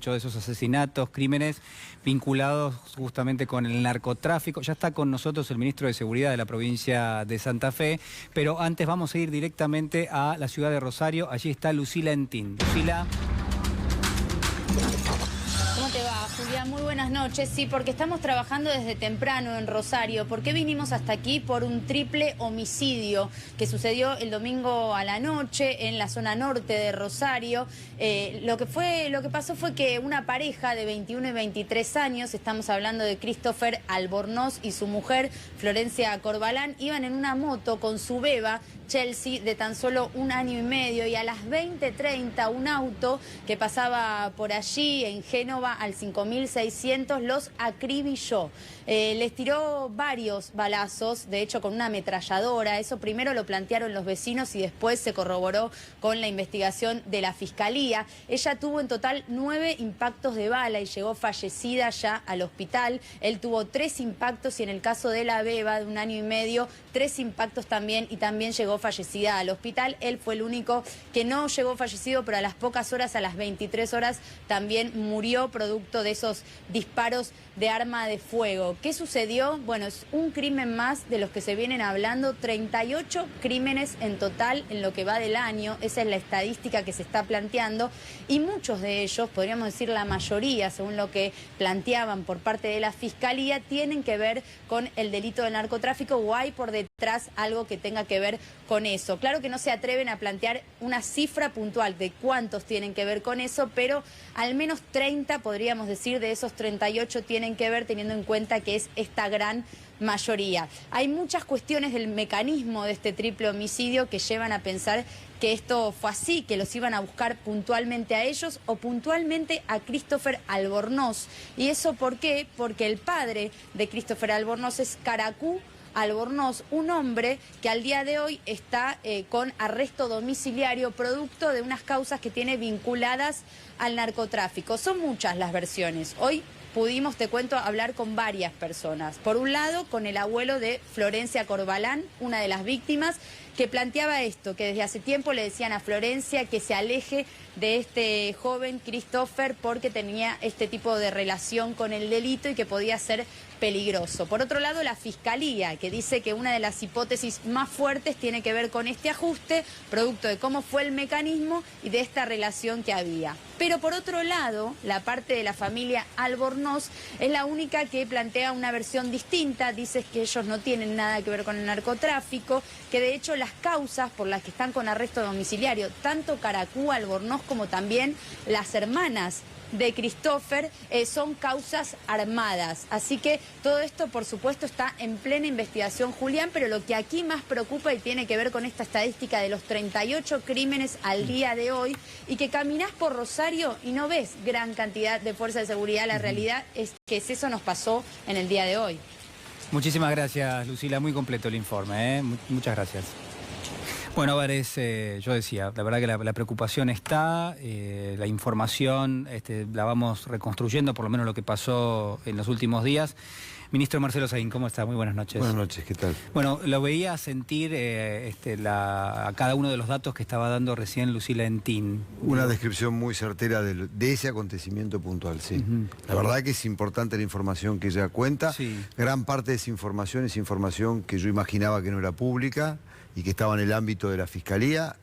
muchos de esos asesinatos, crímenes vinculados justamente con el narcotráfico. Ya está con nosotros el ministro de Seguridad de la provincia de Santa Fe, pero antes vamos a ir directamente a la ciudad de Rosario. Allí está Lucila Entín. Lucila. ¿Cómo te va, Julián? Muy buenas noches. Sí, porque estamos trabajando desde temprano en Rosario. ¿Por qué vinimos hasta aquí? Por un triple homicidio que sucedió el domingo a la noche en la zona norte de Rosario. Lo que pasó fue que una pareja de 21 y 23 años, estamos hablando de Christopher Albornoz y su mujer, Florencia Corbalán, iban en una moto con su beba, Chelsea, de tan solo 1 año y medio, y a las 20:30 un auto que pasaba por allí en Génova al 5600 los acribilló. Les tiró varios balazos, de hecho con una ametralladora. Eso primero lo plantearon los vecinos y después se corroboró con la investigación de la Fiscalía. Ella tuvo en total 9 impactos de bala y llegó fallecida ya al hospital. Él tuvo 3 impactos y en el caso de la beba de 1 año y medio, 3 impactos también, y también llegó fallecida al hospital. Él fue el único que no llegó fallecido, pero a las pocas horas, a las 23 horas, también murió producto de esos disparos de arma de fuego. ¿Qué sucedió? Bueno, es un crimen más de los que se vienen hablando, 38 crímenes en total en lo que va del año. Esa es la estadística que se está planteando, y muchos de ellos, podríamos decir la mayoría, según lo que planteaban por parte de la Fiscalía, tienen que ver con el delito de narcotráfico, o hay por detrás algo que tenga que ver con eso. Claro que no se atreven a plantear una cifra puntual de cuántos tienen que ver con eso, pero al menos 30, podríamos decir, de esos 38 tienen que ver, teniendo en cuenta que es esta gran mayoría. Hay muchas cuestiones del mecanismo de este triple homicidio que llevan a pensar que esto fue así, que los iban a buscar puntualmente a ellos o puntualmente a Christopher Albornoz. ¿Y eso por qué? Porque el padre de Christopher Albornoz es Caracú Albornoz, un hombre que al día de hoy está con arresto domiciliario producto de unas causas que tiene vinculadas al narcotráfico. Son muchas las versiones. Hoy pudimos, te cuento, hablar con varias personas. Por un lado, con el abuelo de Florencia Corbalán, una de las víctimas, que planteaba esto, que desde hace tiempo le decían a Florencia que se aleje de este joven Christopher porque tenía este tipo de relación con el delito y que podía ser peligroso. Por otro lado, la Fiscalía, que dice que una de las hipótesis más fuertes tiene que ver con este ajuste, producto de cómo fue el mecanismo y de esta relación que había. Pero por otro lado, la parte de la familia Albornoz es la única que plantea una versión distinta. Dice que ellos no tienen nada que ver con el narcotráfico, que de hecho las causas por las que están con arresto domiciliario, tanto Caracú Albornoz como también las hermanas de Christopher, son causas armadas. Así que todo esto, por supuesto, está en plena investigación, Julián, pero lo que aquí más preocupa y tiene que ver con esta estadística de los 38 crímenes al día de hoy, y que caminás por Rosario y no ves gran cantidad de fuerza de seguridad. La realidad es que eso nos pasó en el día de hoy. Muchísimas gracias, Lucila. Muy completo el informe, ¿eh? Muchas gracias. Bueno, a ver, yo decía, la verdad que la preocupación está, la información la vamos reconstruyendo, por lo menos lo que pasó en los últimos días. Ministro Marcelo Saín, ¿cómo está? Muy buenas noches. Buenas noches, ¿qué tal? Bueno, lo veía sentir a cada uno de los datos que estaba dando recién Lucila Entín. Una descripción muy certera de ese acontecimiento puntual, sí. La verdad que es importante la información que ella cuenta. Sí. Gran parte de esa información es información que yo imaginaba que no era pública y que estaba en el ámbito de la Fiscalía.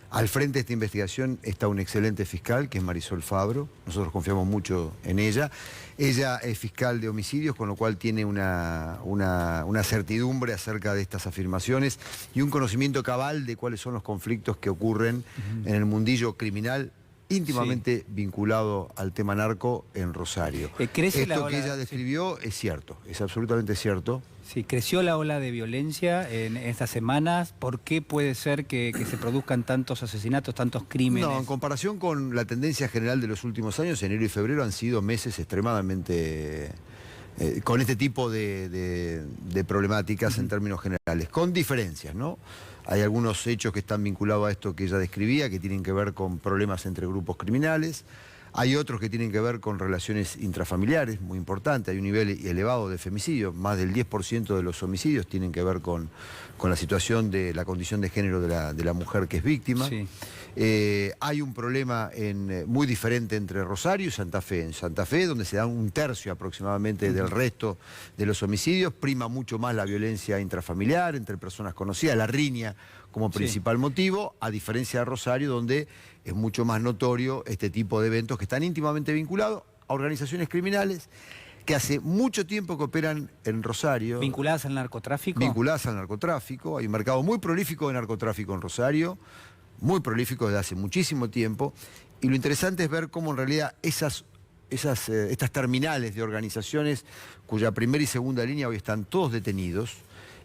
Al frente de esta investigación está un excelente fiscal, que es Marisol Fabro. Nosotros confiamos mucho en ella. Ella es fiscal de homicidios, con lo cual tiene una certidumbre acerca de estas afirmaciones y un conocimiento cabal de cuáles son los conflictos que ocurren en el mundillo criminal, íntimamente vinculado al tema narco en Rosario. Esto que ella describió es cierto, es absolutamente cierto. Sí, creció la ola de violencia en estas semanas. ¿Por qué puede ser que se produzcan tantos asesinatos, tantos crímenes? No, en comparación con la tendencia general de los últimos años, enero y febrero han sido meses extremadamente con este tipo de problemáticas en términos generales, con diferencias, ¿no? Hay algunos hechos que están vinculados a esto que ella describía, que tienen que ver con problemas entre grupos criminales. Hay otros que tienen que ver con relaciones intrafamiliares, muy importante. Hay un nivel elevado de femicidio. Más del 10% de los homicidios tienen que ver con la situación de la condición de género de la mujer que es víctima. Sí. Hay un problema muy diferente entre Rosario y Santa Fe. En Santa Fe, donde se da 1/3 aproximadamente del resto de los homicidios, prima mucho más la violencia intrafamiliar entre personas conocidas, la riña como principal motivo, a diferencia de Rosario, donde es mucho más notorio este tipo de eventos que están íntimamente vinculados a organizaciones criminales que hace mucho tiempo que operan en Rosario. ¿Vinculadas al narcotráfico? Vinculadas al narcotráfico. Hay un mercado muy prolífico de narcotráfico en Rosario, muy prolífico desde hace muchísimo tiempo. Y lo interesante es ver cómo en realidad estas terminales de organizaciones cuya primera y segunda línea hoy están todos detenidos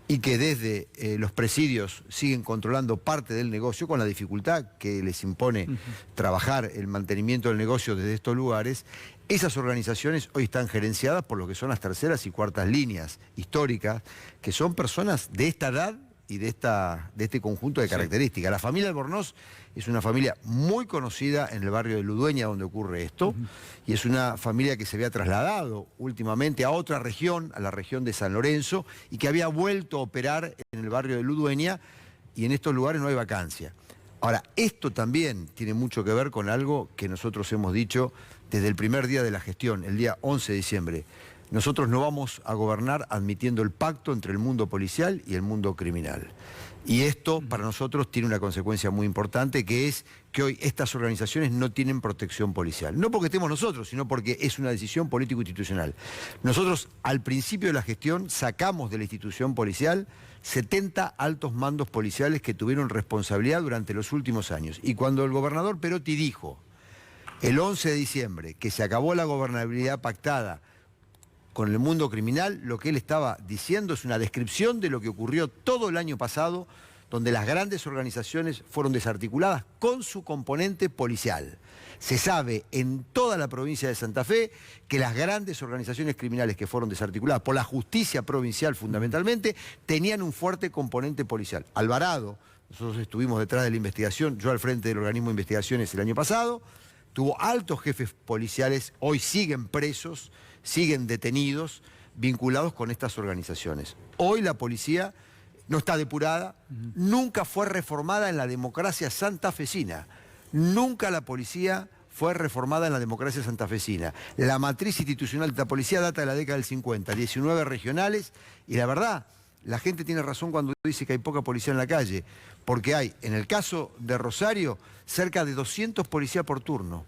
y que desde los presidios siguen controlando parte del negocio con la dificultad que les impone trabajar el mantenimiento del negocio desde estos lugares. Esas organizaciones hoy están gerenciadas por lo que son las terceras y cuartas líneas históricas, que son personas de esta edad y de este conjunto de características. La familia Albornoz es una familia muy conocida en el barrio de Ludueña, donde ocurre esto, y es una familia que se había trasladado últimamente a otra región, a la región de San Lorenzo, y que había vuelto a operar en el barrio de Ludueña, y en estos lugares no hay vacancia. Ahora, esto también tiene mucho que ver con algo que nosotros hemos dicho desde el primer día de la gestión, el día 11 de diciembre. Nosotros no vamos a gobernar admitiendo el pacto entre el mundo policial y el mundo criminal. Y esto para nosotros tiene una consecuencia muy importante, que es que hoy estas organizaciones no tienen protección policial. No porque estemos nosotros, sino porque es una decisión político-institucional. Nosotros al principio de la gestión sacamos de la institución policial 70 altos mandos policiales que tuvieron responsabilidad durante los últimos años. Y cuando el gobernador Perotti dijo el 11 de diciembre que se acabó la gobernabilidad pactada con el mundo criminal, lo que él estaba diciendo es una descripción de lo que ocurrió todo el año pasado, donde las grandes organizaciones fueron desarticuladas con su componente policial. Se sabe en toda la provincia de Santa Fe que las grandes organizaciones criminales que fueron desarticuladas por la justicia provincial fundamentalmente, tenían un fuerte componente policial. Alvarado, nosotros estuvimos detrás de la investigación, yo al frente del organismo de investigaciones el año pasado, tuvo altos jefes policiales, hoy siguen presos, siguen detenidos, vinculados con estas organizaciones. Hoy la policía no está depurada, nunca fue reformada en la democracia santafesina. Nunca la policía fue reformada en la democracia santafesina. La matriz institucional de la policía data de la década del 50, 19 regionales, y la verdad, la gente tiene razón cuando dice que hay poca policía en la calle, porque hay, en el caso de Rosario, cerca de 200 policías por turno.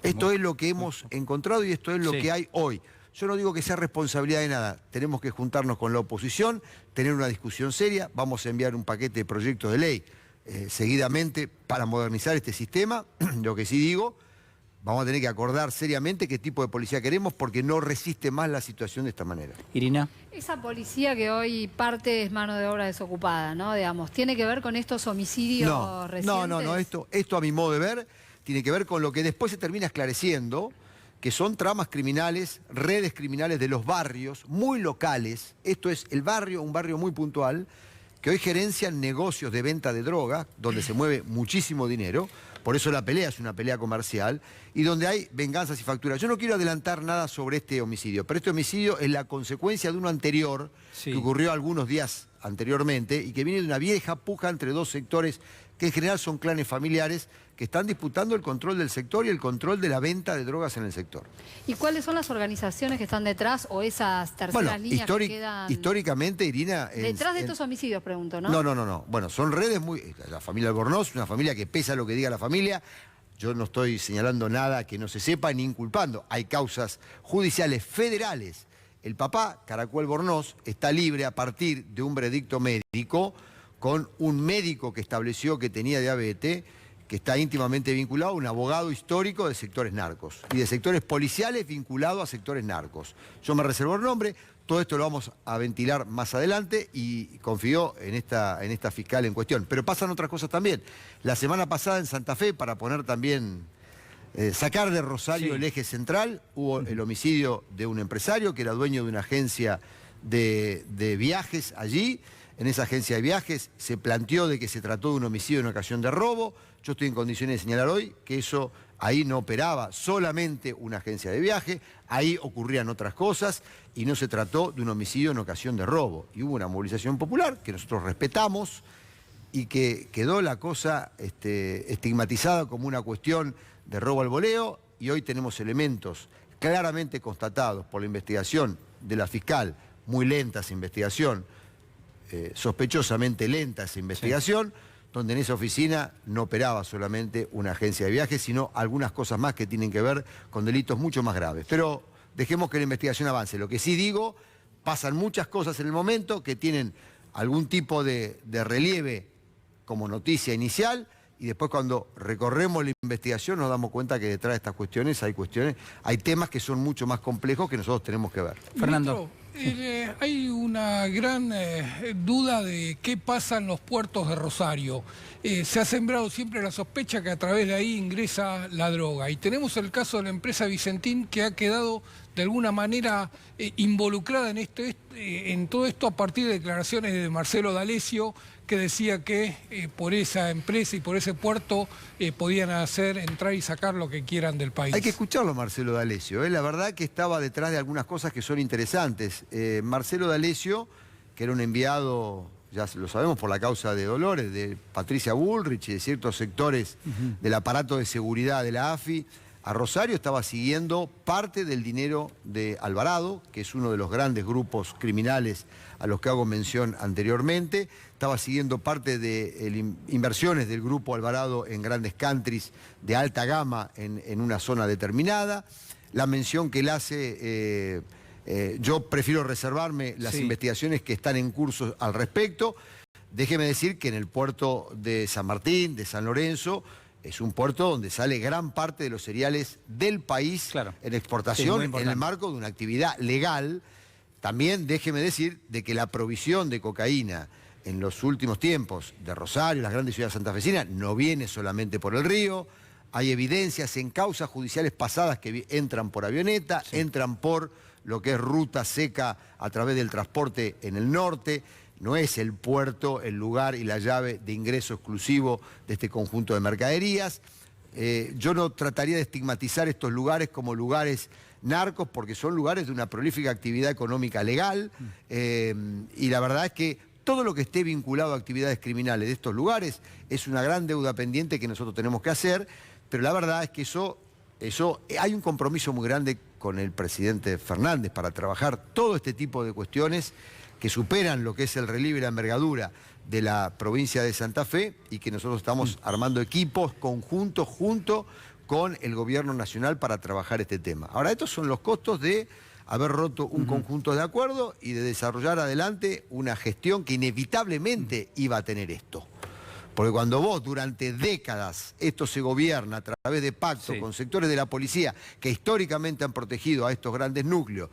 Esto es lo que hemos encontrado y esto es lo que hay hoy. Yo no digo que sea responsabilidad de nada. Tenemos que juntarnos con la oposición, tener una discusión seria. Vamos a enviar un paquete de proyectos de ley seguidamente para modernizar este sistema. Lo que sí digo, vamos a tener que acordar seriamente qué tipo de policía queremos, porque no resiste más la situación de esta manera. Irina. Esa policía que hoy parte es mano de obra desocupada, ¿no? Digamos, ¿tiene que ver con estos homicidios recientes? No, esto a mi modo de ver tiene que ver con lo que después se termina esclareciendo, que son tramas criminales, redes criminales de los barrios, muy locales. Esto es el barrio, un barrio muy puntual, que hoy gerencian negocios de venta de droga, donde se mueve muchísimo dinero, por eso la pelea es una pelea comercial, y donde hay venganzas y facturas. Yo no quiero adelantar nada sobre este homicidio, pero este homicidio es la consecuencia de uno anterior, que ocurrió algunos días anteriormente, y que viene de una vieja puja entre dos sectores, que en general son clanes familiares, que están disputando el control del sector y el control de la venta de drogas en el sector. ¿Y cuáles son las organizaciones que están detrás o esas terceras líneas que quedan? Históricamente, Irina... Detrás de estos homicidios, pregunto, ¿no? No. Bueno, son redes muy... La familia Albornoz, una familia que pesa lo que diga la familia. Yo no estoy señalando nada que no se sepa ni inculpando. Hay causas judiciales federales. El papá, Caracol Albornoz, está libre a partir de un veredicto médico con un médico que estableció que tenía diabetes, que está íntimamente vinculado a un abogado histórico de sectores narcos y de sectores policiales vinculados a sectores narcos. Yo me reservo el nombre, todo esto lo vamos a ventilar más adelante y confío en esta fiscal en cuestión. Pero pasan otras cosas también. La semana pasada en Santa Fe, para poner también, sacar de Rosario el eje central, hubo el homicidio de un empresario que era dueño de una agencia de viajes allí. En esa agencia de viajes se planteó de que se trató de un homicidio en ocasión de robo. Yo estoy en condiciones de señalar hoy que eso ahí no operaba solamente una agencia de viaje, ahí ocurrían otras cosas y no se trató de un homicidio en ocasión de robo. Y hubo una movilización popular que nosotros respetamos y que quedó la cosa estigmatizada como una cuestión de robo al voleo, y hoy tenemos elementos claramente constatados por la investigación de la fiscal, muy lenta esa investigación, sospechosamente lenta esa investigación, donde en esa oficina no operaba solamente una agencia de viajes, sino algunas cosas más que tienen que ver con delitos mucho más graves. Pero dejemos que la investigación avance. Lo que sí digo, pasan muchas cosas en el momento que tienen algún tipo de relieve como noticia inicial, y después cuando recorremos la investigación nos damos cuenta que detrás de estas cuestiones, hay temas que son mucho más complejos que nosotros tenemos que ver. Fernando. Hay una gran duda de qué pasa en los puertos de Rosario. Se ha sembrado siempre la sospecha que a través de ahí ingresa la droga. Y tenemos el caso de la empresa Vicentín, que ha quedado de alguna manera involucrada en todo esto a partir de declaraciones de Marcelo D'Alessio, que decía que por esa empresa y por ese puerto podían entrar y sacar lo que quieran del país. Hay que escucharlo, Marcelo D'Alessio. La verdad que estaba detrás de algunas cosas que son interesantes. Marcelo D'Alessio, que era un enviado, ya lo sabemos, por la causa de Dolores, de Patricia Bullrich y de ciertos sectores del aparato de seguridad de la AFI, a Rosario estaba siguiendo parte del dinero de Alvarado, que es uno de los grandes grupos criminales a los que hago mención anteriormente. Estaba siguiendo parte de inversiones del grupo Alvarado en grandes countries de alta gama en una zona determinada. La mención que él hace, yo prefiero reservarme las investigaciones que están en curso al respecto. Déjeme decir que en el puerto de San Martín, de San Lorenzo, es un puerto donde sale gran parte de los cereales del país en exportación, en el marco de una actividad legal. También déjeme decir de que la provisión de cocaína en los últimos tiempos de Rosario, las grandes ciudades santafesinas, no viene solamente por el río. Hay evidencias en causas judiciales pasadas que entran por avioneta, entran por lo que es ruta seca a través del transporte en el norte. No es el puerto el lugar y la llave de ingreso exclusivo de este conjunto de mercaderías. Yo no trataría de estigmatizar estos lugares como lugares narcos, porque son lugares de una prolífica actividad económica legal, y la verdad es que todo lo que esté vinculado a actividades criminales de estos lugares es una gran deuda pendiente que nosotros tenemos que hacer, pero la verdad es que eso hay un compromiso muy grande con el presidente Fernández para trabajar todo este tipo de cuestiones que superan lo que es el relieve y la envergadura de la provincia de Santa Fe, y que nosotros estamos armando equipos conjuntos junto con el gobierno nacional para trabajar este tema. Ahora, estos son los costos de haber roto un conjunto de acuerdos y de desarrollar adelante una gestión que inevitablemente iba a tener esto. Porque cuando vos durante décadas esto se gobierna a través de pactos con sectores de la policía que históricamente han protegido a estos grandes núcleos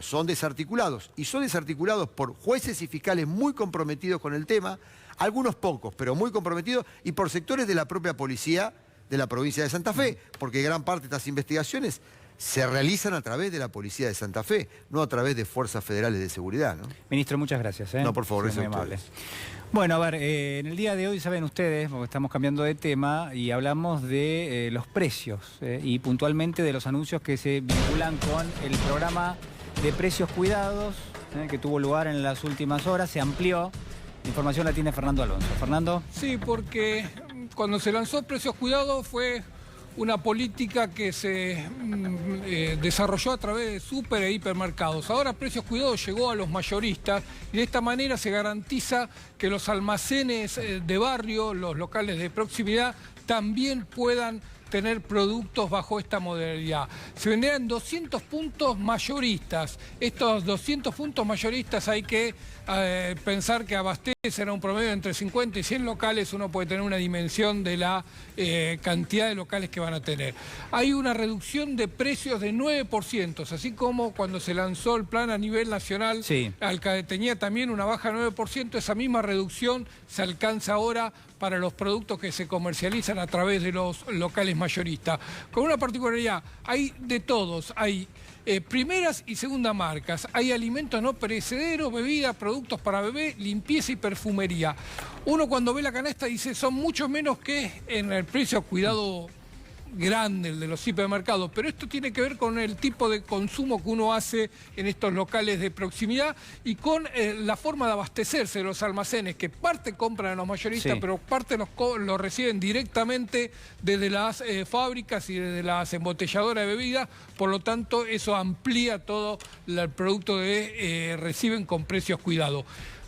son desarticulados, y son desarticulados por jueces y fiscales muy comprometidos con el tema, algunos pocos, pero muy comprometidos, y por sectores de la propia policía de la provincia de Santa Fe, porque gran parte de estas investigaciones se realizan a través de la policía de Santa Fe, no a través de fuerzas federales de seguridad, ¿no? Ministro, muchas gracias. No, por favor, es muy amable. Bueno, a ver, en el día de hoy saben ustedes, porque estamos cambiando de tema y hablamos de los precios y puntualmente de los anuncios que se vinculan con el programa de precios cuidados que tuvo lugar en las últimas horas, se amplió. La información la tiene Fernando Alonso. Fernando. Sí, porque cuando se lanzó Precios Cuidados fue una política que se desarrolló a través de súper e hipermercados. Ahora Precios Cuidados llegó a los mayoristas y de esta manera se garantiza que los almacenes de barrio, los locales de proximidad, también puedan tener productos bajo esta modalidad. Se venderán 200 puntos mayoristas. Estos 200 puntos mayoristas hay que pensar que abastecen a un promedio entre 50 y 100 locales. Uno puede tener una dimensión de la cantidad de locales que van a tener. Hay una reducción de precios de 9%, así como cuando se lanzó el plan a nivel nacional, tenía también una baja de 9%, esa misma reducción se alcanza ahora para los productos que se comercializan a través de los locales mayoristas. Con una particularidad, hay de todos, hay primeras y segundas marcas, hay alimentos no perecederos, bebidas, productos para bebé, limpieza y perfumería. Uno cuando ve la canasta dice, son mucho menos que en el precio cuidado grande, el de los hipermercados, pero esto tiene que ver con el tipo de consumo que uno hace en estos locales de proximidad y con la forma de abastecerse de los almacenes, que parte compran a los mayoristas, sí, pero parte lo reciben directamente desde las fábricas y desde las embotelladoras de bebidas, por lo tanto eso amplía todo el producto que reciben con precios cuidados.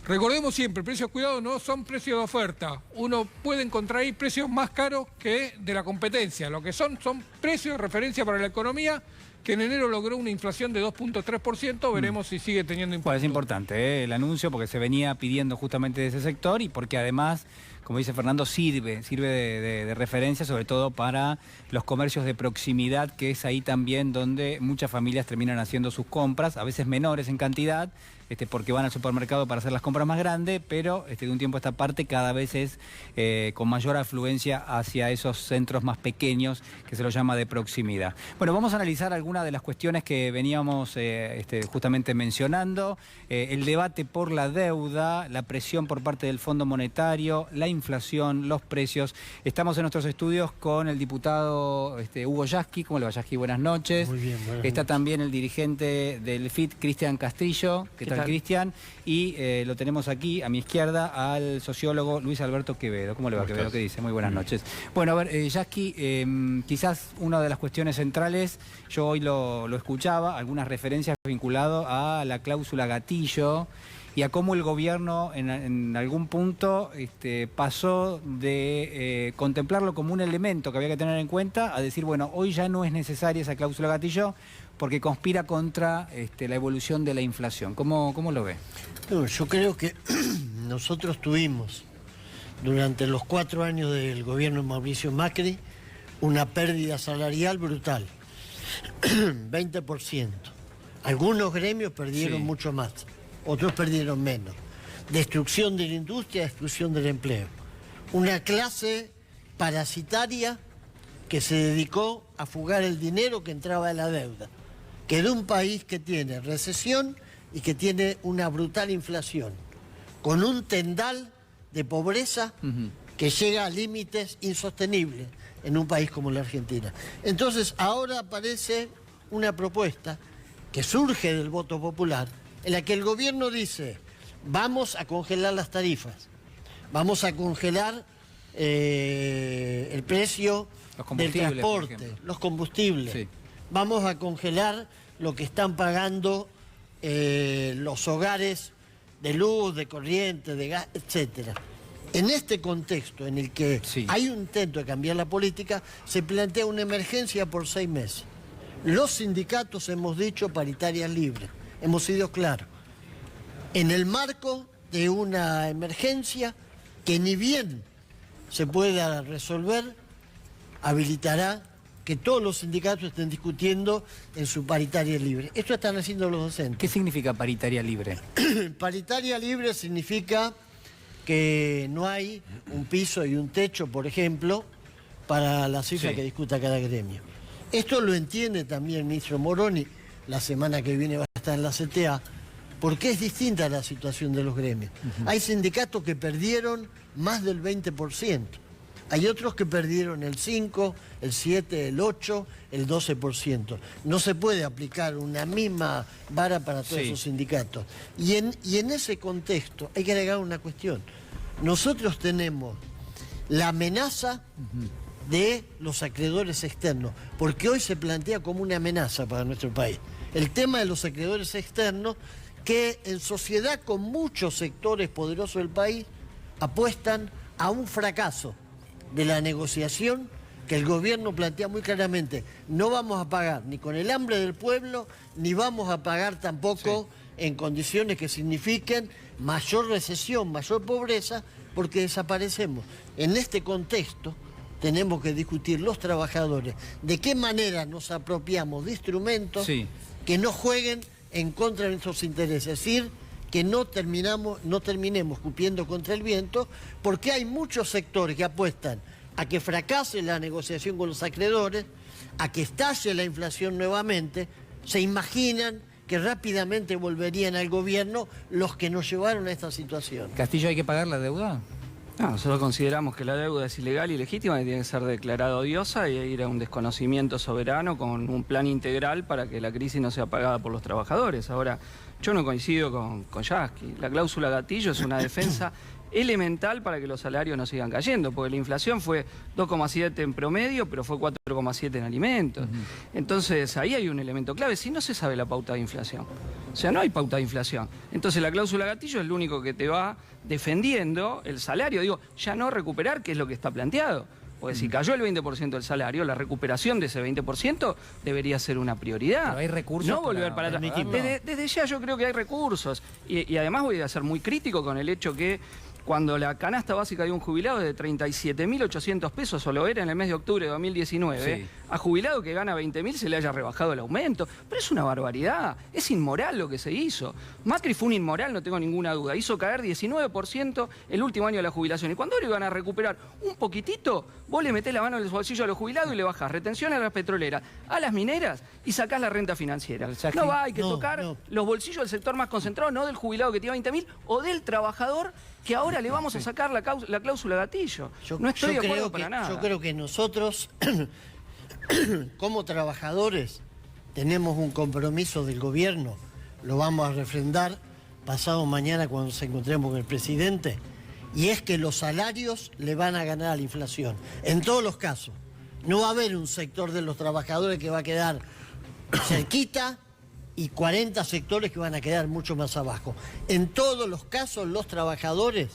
Recordemos siempre, precios cuidados no son precios de oferta. Uno puede encontrar ahí precios más caros que de la competencia. Lo que son precios de referencia para la economía, que en enero logró una inflación de 2.3%. Veremos si sigue teniendo impacto. Bueno, es importante el anuncio porque se venía pidiendo justamente de ese sector y porque además, como dice Fernando, sirve de referencia sobre todo para los comercios de proximidad, que es ahí también donde muchas familias terminan haciendo sus compras, a veces menores en cantidad, porque van al supermercado para hacer las compras más grandes, pero de un tiempo a esta parte cada vez es con mayor afluencia hacia esos centros más pequeños que se los llama de proximidad. Bueno, vamos a analizar algunas de las cuestiones que veníamos justamente mencionando, el debate por la deuda, la presión por parte del Fondo Monetario, la inflación, los precios. Estamos en nuestros estudios con el diputado Hugo Yasky. ¿Cómo le va, Yasky? Buenas noches. Muy bien, buenas Está noches. También el dirigente del FIT, Cristian Castillo. ¿Qué tal, Cristian? Y lo tenemos aquí, a mi izquierda, al sociólogo Luis Alberto Quevedo. ¿Cómo le va, Quevedo? ¿Qué dice? Muy buenas noches. Bueno, a ver, Yasky, quizás una de las cuestiones centrales, yo hoy lo escuchaba, algunas referencias vinculadas a la cláusula gatillo y a cómo el gobierno en algún punto pasó de contemplarlo como un elemento que había que tener en cuenta a decir, bueno, hoy ya no es necesaria esa cláusula gatillo porque conspira contra la evolución de la inflación. ¿Cómo lo ve? No, yo creo que nosotros tuvimos durante los 4 años del gobierno de Mauricio Macri una pérdida salarial brutal, 20%. Algunos gremios perdieron mucho más, otros perdieron menos. Destrucción de la industria, destrucción del empleo. Una clase parasitaria que se dedicó a fugar el dinero que entraba de la deuda. Que de un país que tiene recesión y que tiene una brutal inflación, con un tendal de pobreza que llega a límites insostenibles en un país como la Argentina. Entonces ahora aparece una propuesta que surge del voto popular, en la que el gobierno dice, vamos a congelar las tarifas, vamos a congelar el precio del transporte, los combustibles, vamos a congelar lo que están pagando los hogares de luz, de corriente, de gas, etcétera. En este contexto en el que hay un intento de cambiar la política, se plantea una emergencia por 6 meses. Los sindicatos hemos dicho paritarias libres, hemos sido claros. En el marco de una emergencia que ni bien se pueda resolver, habilitará que todos los sindicatos estén discutiendo en su paritaria libre. Esto están haciendo los docentes. ¿Qué significa paritaria libre? Paritaria libre significa que no hay un piso y un techo, por ejemplo, para la cifra que discuta cada gremio. Esto lo entiende también el ministro Moroni, la semana que viene va a estar en la CTA, porque es distinta la situación de los gremios. Hay sindicatos que perdieron más del 20%. Hay otros que perdieron el 5, el 7, el 8, el 12%. No se puede aplicar una misma vara para todos esos sindicatos. Y en ese contexto hay que agregar una cuestión. Nosotros tenemos la amenaza de los acreedores externos, porque hoy se plantea como una amenaza para nuestro país. El tema de los acreedores externos, que en sociedad con muchos sectores poderosos del país apuestan a un fracaso de la negociación que el gobierno plantea muy claramente. No vamos a pagar ni con el hambre del pueblo, ni vamos a pagar tampoco en condiciones que signifiquen mayor recesión, mayor pobreza, porque desaparecemos. En este contexto tenemos que discutir los trabajadores de qué manera nos apropiamos de instrumentos que no jueguen en contra de nuestros intereses, es decir, que no terminemos escupiendo contra el viento, porque hay muchos sectores que apuestan a que fracase la negociación con los acreedores, a que estalle la inflación nuevamente. Se imaginan que rápidamente volverían al gobierno los que nos llevaron a esta situación. ¿Castillo hay que pagar la deuda? No, nosotros consideramos que la deuda es ilegal y ilegítima, que tiene que ser declarada odiosa y ir a un desconocimiento soberano con un plan integral para que la crisis no sea pagada por los trabajadores. Ahora, yo no coincido con Yasky. La cláusula gatillo es una defensa elemental para que los salarios no sigan cayendo, porque la inflación fue 2,7 en promedio, pero fue 4,7 en alimentos. Entonces, ahí hay un elemento clave. Si no se sabe la pauta de inflación, o sea, no hay pauta de inflación. Entonces, la cláusula gatillo es lo único que te va defendiendo el salario. Digo, ya no recuperar, que es lo que está planteado. Porque si cayó el 20% del salario, la recuperación de ese 20% debería ser una prioridad. Pero hay recursos. No volver para atrás. Desde ya yo creo que hay recursos. Y además voy a ser muy crítico con el hecho que cuando la canasta básica de un jubilado es de 37.800 pesos, o lo era en el mes de octubre de 2019, sí, a jubilado que gana 20.000 se le haya rebajado el aumento. Pero es una barbaridad, es inmoral lo que se hizo. Macri fue un inmoral, no tengo ninguna duda. Hizo caer 19% el último año de la jubilación. Y cuando ahora iban a recuperar un poquitito, vos le metés la mano en el bolsillo a los jubilados y le bajás retención a las petroleras, a las mineras y sacás la renta financiera. No va, hay que tocar los bolsillos del sector más concentrado, no del jubilado que tiene 20.000 o del trabajador que ahora le vamos a sacar la cláusula gatillo. No estoy de acuerdo para nada. Yo creo que nosotros, como trabajadores, tenemos un compromiso del gobierno, lo vamos a refrendar pasado mañana cuando nos encontremos con el presidente, y es que los salarios le van a ganar a la inflación. En todos los casos. No va a haber un sector de los trabajadores que va a quedar cerquita y 40 sectores que van a quedar mucho más abajo. En todos los casos, los trabajadores,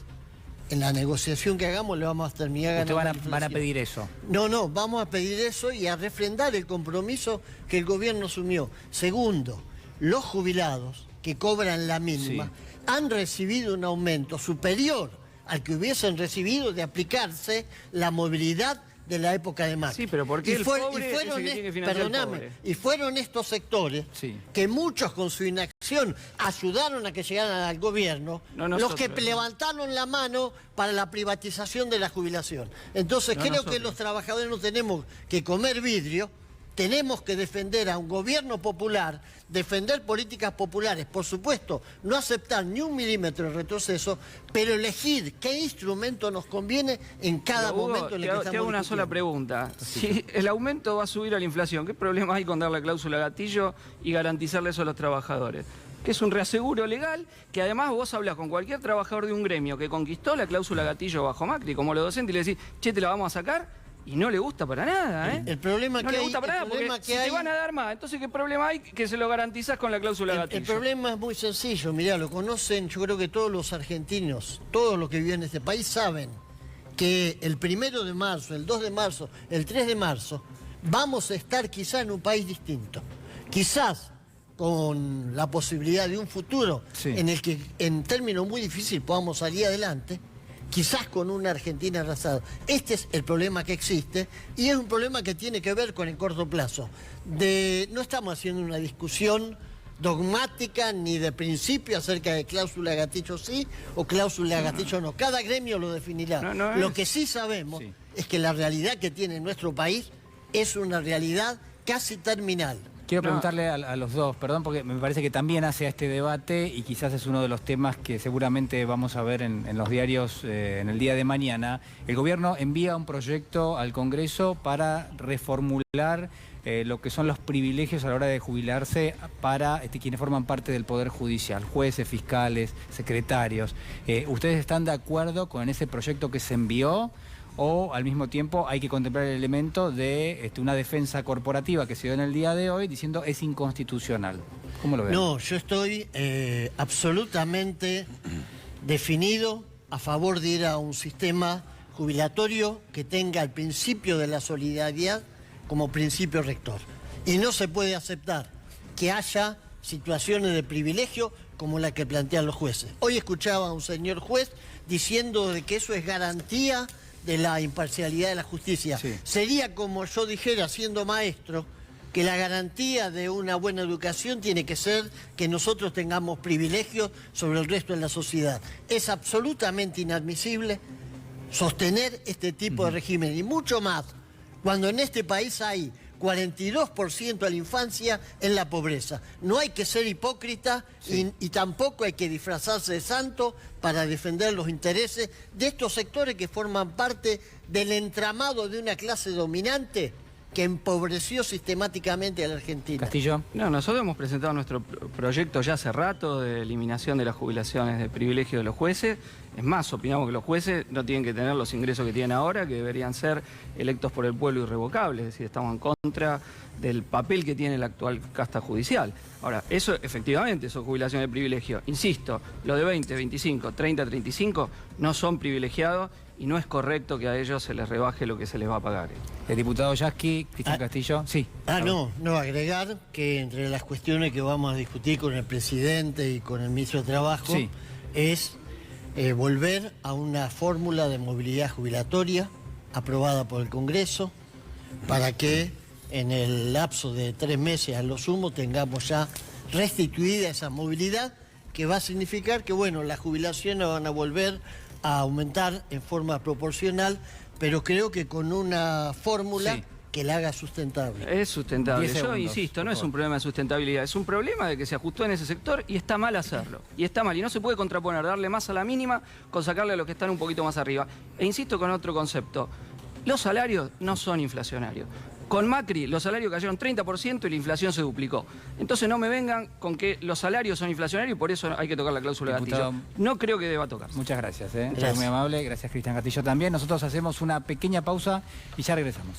en la negociación que hagamos, le vamos a terminar ganando. ¿Ustedes van a pedir eso? No, vamos a pedir eso y a refrendar el compromiso que el gobierno asumió. Segundo, los jubilados que cobran la mínima han recibido un aumento superior al que hubiesen recibido de aplicarse la movilidad de la época de Macri. Sí, pero ¿por qué el pobre es el que tiene que financiar el pobre? Y fueron estos sectores que muchos con su inacción ayudaron a que llegaran al gobierno, los que levantaron la mano para la privatización de la jubilación. Entonces creo que los trabajadores no tenemos que comer vidrio, tenemos que defender a un gobierno popular, defender políticas populares, por supuesto, no aceptar ni un milímetro de retroceso, pero elegir qué instrumento nos conviene en cada momento en el que estamos. Te hago una sola pregunta. Si el aumento va a subir a la inflación, ¿qué problema hay con dar la cláusula gatillo y garantizarle eso a los trabajadores? Que es un reaseguro legal, que además vos hablas con cualquier trabajador de un gremio que conquistó la cláusula gatillo bajo Macri, como los docentes, y le decís, che, te la vamos a sacar. Y no le gusta para nada, ¿eh? El problema no que le gusta hay, para nada, porque si te van a dar más, entonces ¿qué problema hay que se lo garantizas con la cláusula gatillo? El problema es muy sencillo, mirá, lo conocen, yo creo que todos los argentinos, todos los que viven en este país saben que el 1 de marzo, el 2 de marzo, el 3 de marzo, vamos a estar quizás en un país distinto. Quizás con la posibilidad de un futuro en el que en términos muy difíciles podamos salir adelante, quizás con una Argentina arrasada. Este es el problema que existe y es un problema que tiene que ver con el corto plazo. No estamos haciendo una discusión dogmática ni de principio acerca de cláusula gatillo sí o cláusula gatillo no. Cada gremio lo definirá. Lo que sí sabemos es que la realidad que tiene nuestro país es una realidad casi terminal. Quiero preguntarle a los dos, perdón, porque me parece que también hace a este debate y quizás es uno de los temas que seguramente vamos a ver en los diarios en el día de mañana. El gobierno envía un proyecto al Congreso para reformular lo que son los privilegios a la hora de jubilarse para quienes forman parte del Poder Judicial, jueces, fiscales, secretarios. ¿Ustedes están de acuerdo con ese proyecto que se envió? ¿O al mismo tiempo hay que contemplar el elemento de una defensa corporativa que se dio en el día de hoy diciendo es inconstitucional? ¿Cómo lo ven? No, yo estoy absolutamente definido a favor de ir a un sistema jubilatorio que tenga el principio de la solidaridad como principio rector. Y no se puede aceptar que haya situaciones de privilegio como la que plantean los jueces. Hoy escuchaba a un señor juez diciendo de que eso es garantía de la imparcialidad de la justicia. Sería como yo dijera, siendo maestro, que la garantía de una buena educación tiene que ser que nosotros tengamos privilegios sobre el resto de la sociedad. Es absolutamente inadmisible sostener este tipo de régimen, y mucho más cuando en este país hay 42% a la infancia en la pobreza. No hay que ser hipócrita y tampoco hay que disfrazarse de santo para defender los intereses de estos sectores que forman parte del entramado de una clase dominante que empobreció sistemáticamente a la Argentina. Castillo. No, nosotros hemos presentado nuestro proyecto ya hace rato de eliminación de las jubilaciones de privilegio de los jueces. Es más, opinamos que los jueces no tienen que tener los ingresos que tienen ahora, que deberían ser electos por el pueblo irrevocables. Es decir, estamos en contra del papel que tiene la actual casta judicial. Ahora, eso efectivamente son jubilaciones de privilegio. Insisto, lo de 20, 25, 30, 35 no son privilegiados y no es correcto que a ellos se les rebaje lo que se les va a pagar. El diputado Yasky, Cristian Castillo. Sí. No, agregar que entre las cuestiones que vamos a discutir con el presidente y con el ministro de Trabajo es volver a una fórmula de movilidad jubilatoria aprobada por el Congreso para que en el lapso de 3 meses a lo sumo tengamos ya restituida esa movilidad, que va a significar que, bueno, las jubilaciones van a volver a aumentar en forma proporcional, pero creo que con una fórmula que la haga sustentable. Es sustentable. 10 segundos, yo insisto, no es un problema de sustentabilidad, es un problema de que se ajustó en ese sector y está mal hacerlo. Y está mal, y no se puede contraponer, darle más a la mínima con sacarle a los que están un poquito más arriba. E insisto con otro concepto, los salarios no son inflacionarios. Con Macri los salarios cayeron 30% y la inflación se duplicó. Entonces no me vengan con que los salarios son inflacionarios y por eso hay que tocar la cláusula de gatillo. No creo que deba tocarse. Muchas gracias. Gracias. Muy amable. Gracias, Cristian Castillo, también. Nosotros hacemos una pequeña pausa y ya regresamos.